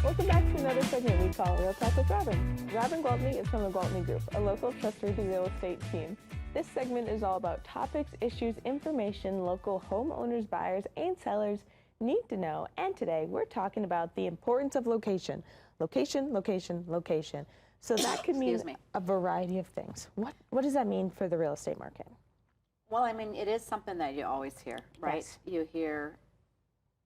Welcome back to another segment we call Real Talk with Robin. Robin Gwaltney is from the Gwaltney Group, a local trustworthy real estate team. This segment is all about topics, issues, information local homeowners, buyers, and sellers need to know. And today we're talking about the importance of location. Location, location, location. So that could mean a variety of things. What does that mean for the real estate market? Well, I mean, it is something that you always hear, right? Yes. You hear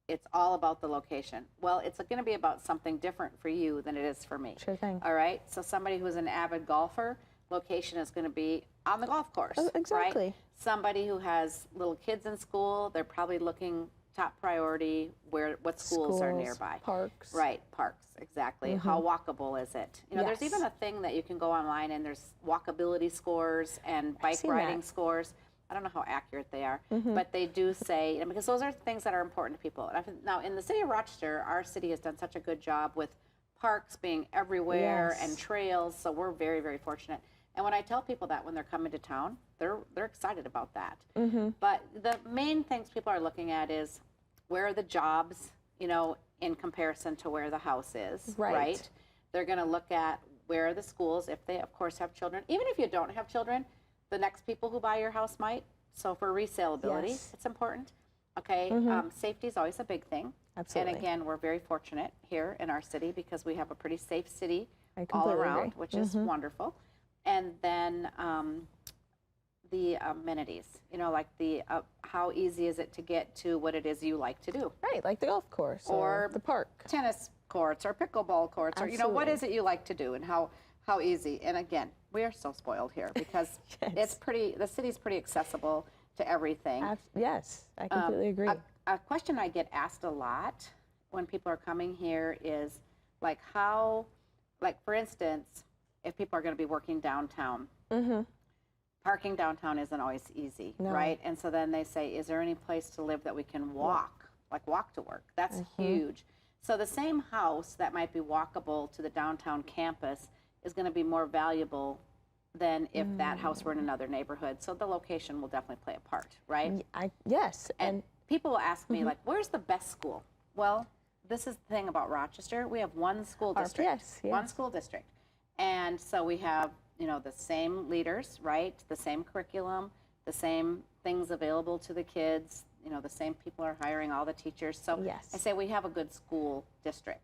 it's all about the location. Well, it's going to be about something different for you than it is for me. Sure thing. All right? So somebody who's an avid golfer, location is going to be on the golf course. Oh, exactly. Right? Somebody who has little kids in school, they're probably looking top priority what schools are nearby. Parks. Right, parks, exactly. How walkable is it? You know, there's even a thing that you can go online and there's walkability scores and bike riding scores. I don't know how accurate they are, but they do say, you know, because those are things that are important to people. And now, in the city of Rochester, our city has done such a good job with parks being everywhere and trails, so we're very, very fortunate. And when I tell people that when they're coming to town, they're excited about that. But the main things people are looking at is where are the jobs, you know, in comparison to where the house is, right? They're going to look at where are the schools, if they, of course, have children. Even if you don't have children, the next people who buy your house might. So for resaleability, it's important. Okay, safety is always a big thing. Absolutely. And again, we're very fortunate here in our city because we have a pretty safe city all around, which is wonderful. And then the amenities, you know, like the how easy is it to get to what it is you like to do? Right, like the golf course or the park. Tennis courts or pickleball courts or, you know, what is it you like to do and how easy. And again, we are so spoiled here because it's pretty, the city's pretty accessible to everything. Yes, I completely agree. A question I get asked a lot when people are coming here is like how, like for instance, if people are going to be working downtown, parking downtown isn't always easy, right? And so then they say, is there any place to live that we can walk, like walk to work? That's huge. So the same house that might be walkable to the downtown campus is going to be more valuable than if that house were in another neighborhood. So the location will definitely play a part, right? Yes. And people will ask me, like, where's the best school? Well, this is the thing about Rochester. We have one school district. One school district. And so we have, you know, the same leaders, right? The same curriculum, the same things available to the kids. You know, the same people are hiring all the teachers. So I say we have a good school district.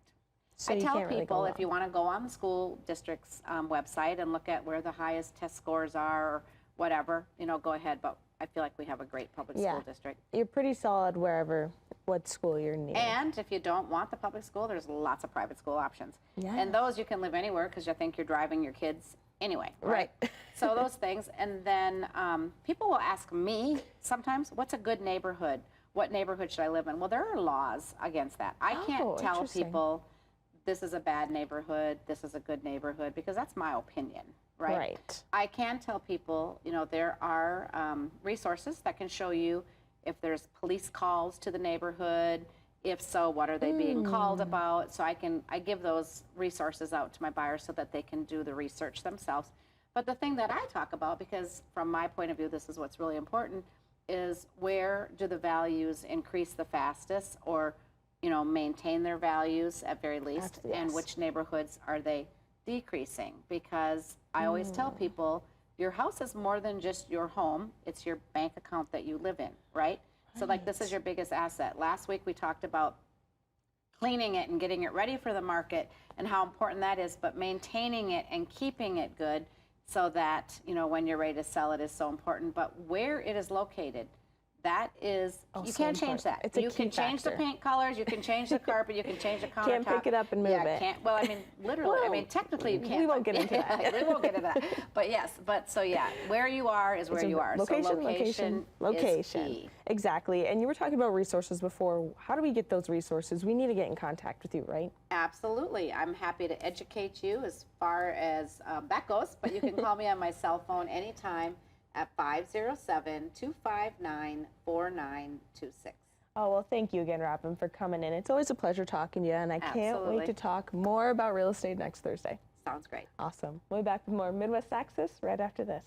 So I tell people if you want to go on the school district's website and look at where the highest test scores are or whatever, you know, go ahead. But I feel like we have a great public school district. You're pretty solid wherever, what school you're near. And if you don't want the public school, there's lots of private school options. And those you can live anywhere because you think you're driving your kids anyway. Right. So those things. And then people will ask me sometimes, what's a good neighborhood? What neighborhood should I live in? Well, there are laws against that. I can't tell people this is a bad neighborhood, this is a good neighborhood, because that's my opinion, right? I can tell people, you know, there are resources that can show you if there's police calls to the neighborhood, if so, what are they being called about? So I give those resources out to my buyers so that they can do the research themselves. But the thing that I talk about, because from my point of view, this is what's really important, is where do the values increase the fastest or, you know, maintain their values at very least, and which neighborhoods are they decreasing? Because I always tell people, your house is more than just your home, it's your bank account that you live in, right? So like this is your biggest asset. Last week we talked about cleaning it and getting it ready for the market and how important that is, but maintaining it and keeping it good so that, you know, when you're ready to sell it is so important. But where it is located, that is, you can't change that. You can change the paint colors, you can change the carpet, you can change the countertop. Can't pick it up and move it. Can't, well, I mean, literally, I mean, technically you can't. We won't get into that. We won't get into that. But yes, but so yeah, where you are is where you are. Location, so location. Is key. Exactly. And you were talking about resources before. How do we get those resources? We need to get in contact with you, right? Absolutely. I'm happy to educate you as far as that goes, but you can call me on my cell phone anytime at 507-259-4926. Oh, well, thank you again, Robin, for coming in. It's always a pleasure talking to you, and I can't wait to talk more about real estate next Thursday. Sounds great. Awesome. We'll be back with more Midwest Access right after this.